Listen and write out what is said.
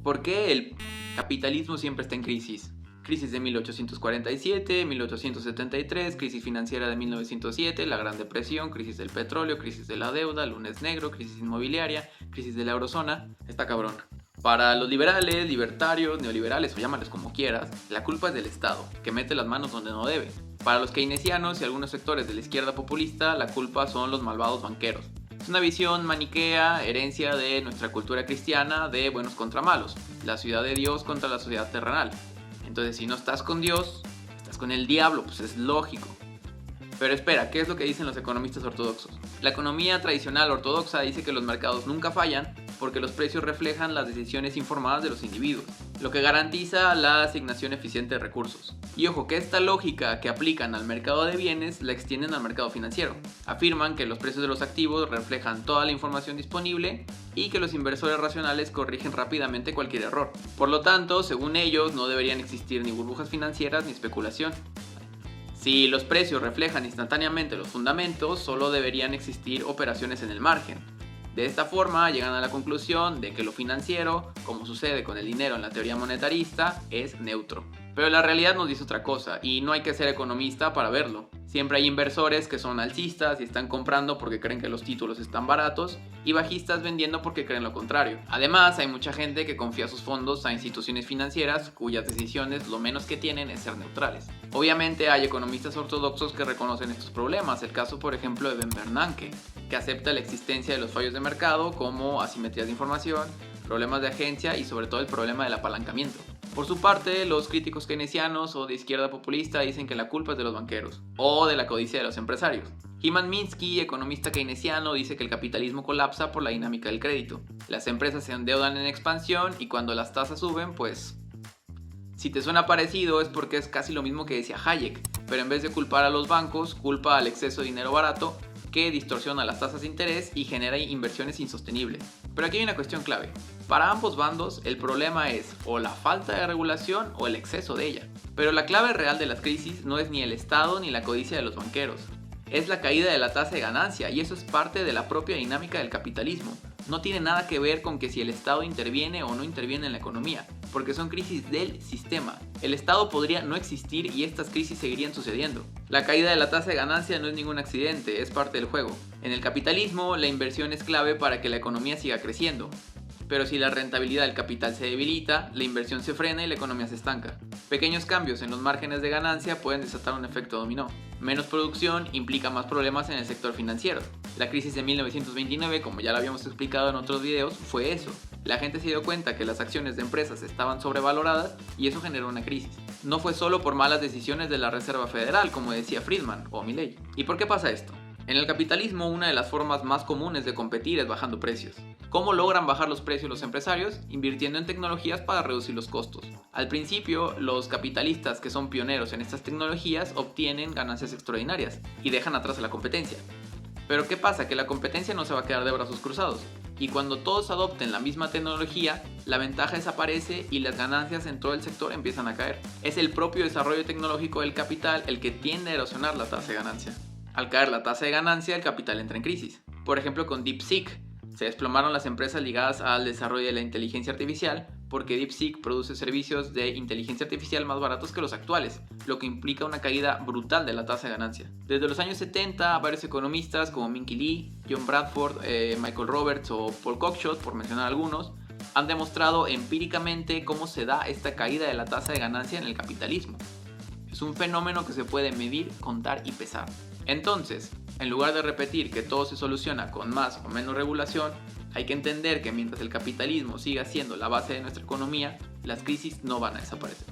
¿Por qué el capitalismo siempre está en crisis? Crisis de 1847, 1873, crisis financiera de 1907, la Gran Depresión, crisis del petróleo, crisis de la deuda, lunes negro, crisis inmobiliaria, crisis de la eurozona. Está cabrón. Para los liberales, libertarios, neoliberales o llámales como quieras, la culpa es del Estado, que mete las manos donde no debe. Para los keynesianos y algunos sectores de la izquierda populista, la culpa son los malvados banqueros. Es una visión maniquea, herencia de nuestra cultura cristiana de buenos contra malos, la ciudad de Dios contra la sociedad terrenal. Entonces, si no estás con Dios, estás con el diablo, pues es lógico. Pero espera, ¿qué es lo que dicen los economistas ortodoxos? La economía tradicional ortodoxa dice que los mercados nunca fallan porque los precios reflejan las decisiones informadas de los individuos, lo que garantiza la asignación eficiente de recursos. Y ojo, que esta lógica que aplican al mercado de bienes la extienden al mercado financiero. Afirman que los precios de los activos reflejan toda la información disponible y que los inversores racionales corrigen rápidamente cualquier error. Por lo tanto, según ellos, no deberían existir ni burbujas financieras ni especulación. Si los precios reflejan instantáneamente los fundamentos, solo deberían existir operaciones en el margen. De esta forma llegan a la conclusión de que lo financiero, como sucede con el dinero en la teoría monetarista, es neutro. Pero la realidad nos dice otra cosa, y no hay que ser economista para verlo. Siempre hay inversores que son alcistas y están comprando porque creen que los títulos están baratos, y bajistas vendiendo porque creen lo contrario. Además, hay mucha gente que confía sus fondos a instituciones financieras cuyas decisiones lo menos que tienen es ser neutrales. Obviamente hay economistas ortodoxos que reconocen estos problemas, el caso por ejemplo de Ben Bernanke, que acepta la existencia de los fallos de mercado como asimetrías de información, problemas de agencia y sobre todo el problema del apalancamiento. Por su parte, los críticos keynesianos o de izquierda populista dicen que la culpa es de los banqueros o de la codicia de los empresarios. Hyman Minsky, economista keynesiano, dice que el capitalismo colapsa por la dinámica del crédito. Las empresas se endeudan en expansión y cuando las tasas suben, pues... Si te suena parecido es porque es casi lo mismo que decía Hayek, pero en vez de culpar a los bancos, culpa al exceso de dinero barato que distorsiona las tasas de interés y genera inversiones insostenibles. Pero aquí hay una cuestión clave. Para ambos bandos, el problema es o la falta de regulación o el exceso de ella. Pero la clave real de las crisis no es ni el Estado ni la codicia de los banqueros. Es la caída de la tasa de ganancia y eso es parte de la propia dinámica del capitalismo. No tiene nada que ver con que si el Estado interviene o no interviene en la economía, porque son crisis del sistema. El Estado podría no existir y estas crisis seguirían sucediendo. La caída de la tasa de ganancia no es ningún accidente, es parte del juego. En el capitalismo, la inversión es clave para que la economía siga creciendo. Pero si la rentabilidad del capital se debilita, la inversión se frena y la economía se estanca. Pequeños cambios en los márgenes de ganancia pueden desatar un efecto dominó. Menos producción implica más problemas en el sector financiero. La crisis de 1929, como ya lo habíamos explicado en otros videos, fue eso. La gente se dio cuenta que las acciones de empresas estaban sobrevaloradas y eso generó una crisis. No fue solo por malas decisiones de la Reserva Federal, como decía Friedman o Milley. ¿Y por qué pasa esto? En el capitalismo, una de las formas más comunes de competir es bajando precios. ¿Cómo logran bajar los precios los empresarios? Invirtiendo en tecnologías para reducir los costos. Al principio, los capitalistas que son pioneros en estas tecnologías obtienen ganancias extraordinarias y dejan atrás a la competencia. Pero ¿qué pasa? Que la competencia no se va a quedar de brazos cruzados. Y cuando todos adopten la misma tecnología, la ventaja desaparece y las ganancias en todo el sector empiezan a caer. Es el propio desarrollo tecnológico del capital el que tiende a erosionar la tasa de ganancia. Al caer la tasa de ganancia, el capital entra en crisis. Por ejemplo, con DeepSeek, se desplomaron las empresas ligadas al desarrollo de la inteligencia artificial porque DeepSeek produce servicios de inteligencia artificial más baratos que los actuales, lo que implica una caída brutal de la tasa de ganancia. Desde los años 70, varios economistas como Minky Lee, John Bradford, Michael Roberts o Paul Cockshott, por mencionar algunos, han demostrado empíricamente cómo se da esta caída de la tasa de ganancia en el capitalismo. Es un fenómeno que se puede medir, contar y pesar. Entonces, en lugar de repetir que todo se soluciona con más o menos regulación, hay que entender que mientras el capitalismo siga siendo la base de nuestra economía, las crisis no van a desaparecer.